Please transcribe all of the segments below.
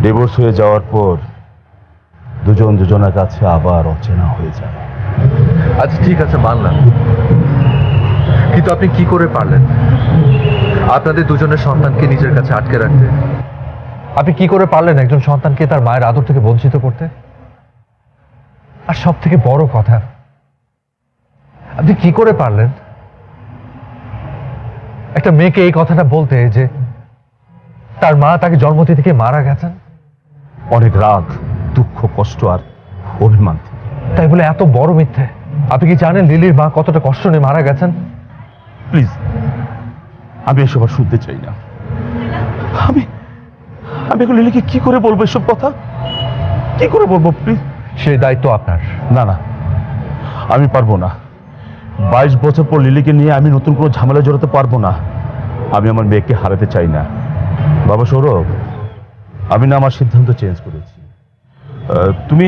Divorce হয়ে যাওয়ার পর দুজন দুজনের কাছে আবার অচেনা হয়ে যায়। আচ্ছা ঠিক আছে, মানলাম, কিন্তু আপনি কি করে পারলেন আপনাদের দুজনের সন্তানকে নিজের কাছে আটকে রাখতে? আপনি কি করে পারলেন একজন সন্তানকে তার মায়ের আদর থেকে বঞ্চিত করতে? আর সব থেকে বড় কথা, আপনি কি করে পারলেন একটা মেয়েকে এই কথাটা বলতে যে তার মা তাকে জন্মতি থেকে মারা গেছেন? অনেক রাগ, দুঃখ, কষ্ট আর অভিমান থেকে। তাই বলে এত বড় মিথ্যে? আপনি কি জানেন লিলির মা কতটা কষ্ট নিয়ে মারা গেছেন? প্লিজ, আমি এসব আর শুনতে চাই না। আমি আমি এখন লিলিকে কি করে বলবো এসব কথা? কি করে বলবো প্লিজ? সেই দায়িত্ব আপনার। না না, আমি পারবো না। 22 বছর পর লিলিকে নিয়ে আমি নতুন কোনো ঝামেলা জড়াতে পারবো না। আমি আমার মেয়েকে হারাতে চাই না। বাবা সৌরভ, আমি না আমার সিদ্ধান্ত চেঞ্জ করেছি। তুমি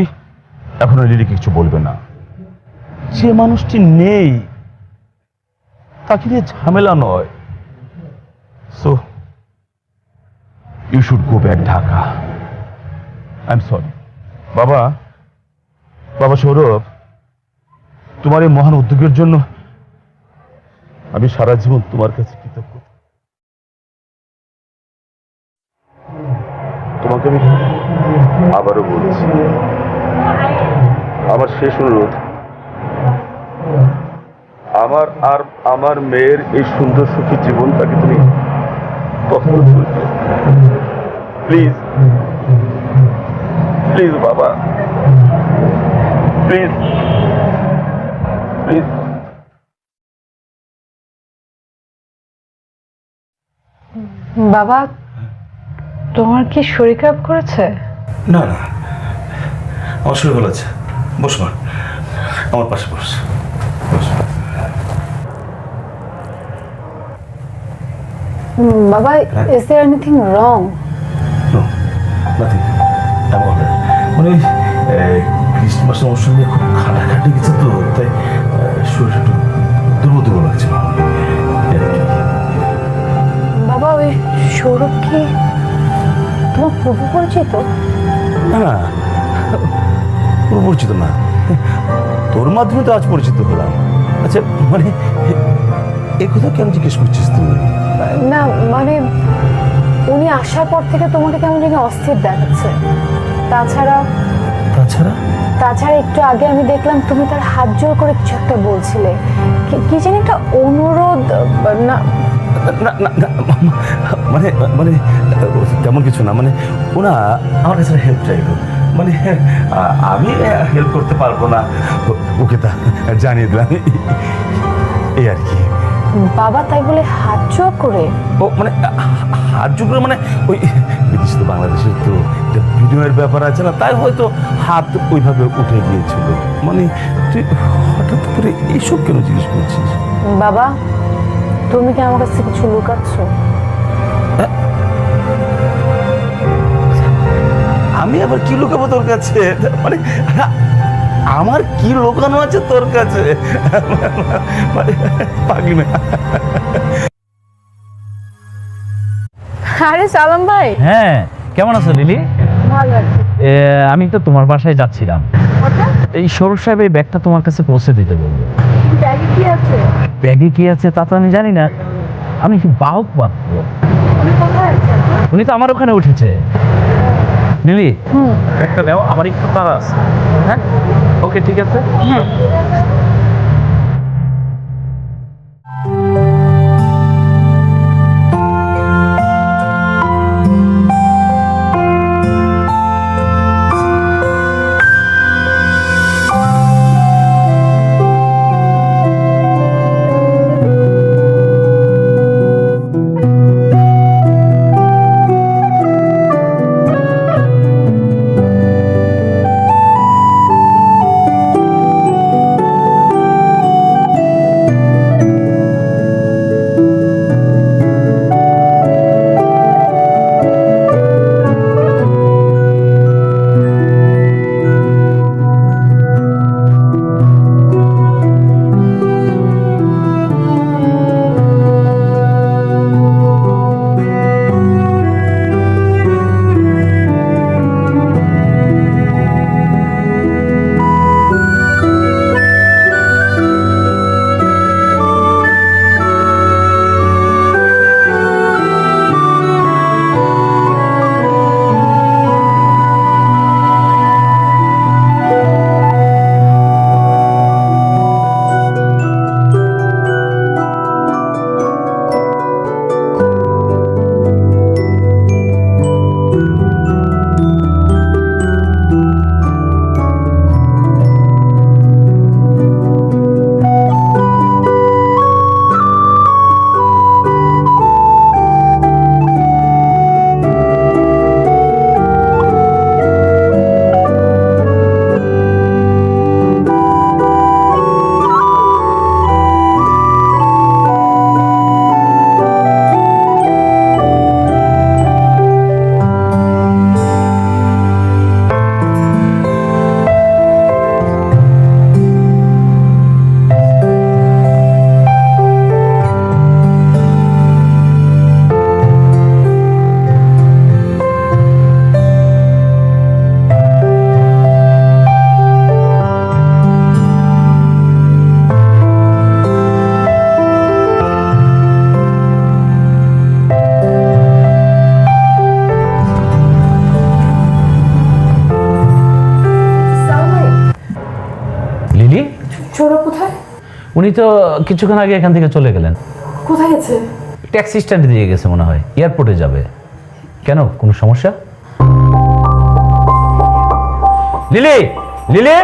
এখন আর লিলিকে কিছু বলবে না। যে মানুষটি নেই তাকে নিয়ে ঝামেলা নয়। So you should go back Dhaka. I am sorry. বাবা, বাবা সৌরভ, তোমার এই মহান উদ্যোগের জন্য আমি সারা জীবন তোমার কাছে কৃতজ্ঞ। তোমাকে আমি আবারও বলছি, আমার শেষ অনুরোধ, আমার আর আমার মেয়ের এই সুন্দর সুখী জীবনটাকে তুমি কখনো ভুলবে। প্লিজ প্লিজ বাবা, প্লিজ প্লিজ। বাবা, তোমার কি শরীর খারাপ করেছে? না না, আমার শরীর ভালো আছে। বস মা, আমার পাশে বস। বাবা, is there anything wrong? No, nothing. মানে ওই ক্রিসমাসের অনুষ্ঠান নিয়ে খুব খাটাখাটি গেছে তো, তাই শরীর একটু দুর্বল দুর্বল লাগছে। বাবা, ওই সৌরভ কি তোমার পূর্ব পরিচিত? না না, পুরো পরিচিত না। তোর মাধ্যমে তো আজ পরিচিত হলাম। আচ্ছা, মানে এই কথা কেন জিজ্ঞেস করছিস তুই? না মানে উনি আসার পর থেকে তোমাকে কেমন যেন অস্থির দেখাচ্ছে। তাছাড়া তাছাড়া তাছাড়া একটু আগে আমি দেখলাম তুমি তার হাত জোর করে কিছু একটা বলছিলে, কি জানি একটা অনুরোধ। না না না না, মানে মানে তেমন কিছু না। মানে ওনা আমার কাছে হেল্প চাইল। মানে আমি হেল্প করতে পারবো না, ওকে তা জানিয়ে দিলাম, এই আর কি। বাবা, তাই বলে হাত জোর করে? ও মানে হাত জোর করে মানে ওই বিদেশে তো বাংলাদেশের তো ভিডিওর ব্যাপার আছে না, তাই হয়তো হাত ওইভাবে উঠে গিয়েছিল। মানে তুই হঠাৎ করে এইসব কেন জিজ্ঞেস করছিস? বাবা, তুমি কি আমার কাছে কিছু লুকাচ্ছ? আমি আবার কি লুকাবো তোর কাছে? মানে আমার কি লুকানো আছে তোর কাছে? মানে পাগলি না। আরে সালাম ভাই। হ্যাঁ, কেমন আছো লিলি? ভালো আছি। আমি তো তোমার বাসায় যাচ্ছিলাম। এই সৌরভ সাহেব এই ব্যাগটা তোমার কাছে পৌঁছে দিতে বলবো। ব্যাগে কি আছে? ব্যাগে কি আছে তা তো আমি জানি না, আমি বাহক মাত্র। উনি কোথায় আছেন? উনি তো আমার ওখানে উঠেছে। লিলি, ব্যাগটা নাও, আমার একটু তাড়া আছে। হ্যাঁ, ওকে, ঠিক আছে। উনি তো কিছুক্ষণ আগে এখান থেকে চলে গেলেন। কোথায় গেছে? ট্যাক্সি স্ট্যান্ডে দিয়ে গেছে মনে হয়, এয়ারপোর্টে যাবে। কেন, কোনো সমস্যা? Lily, lily,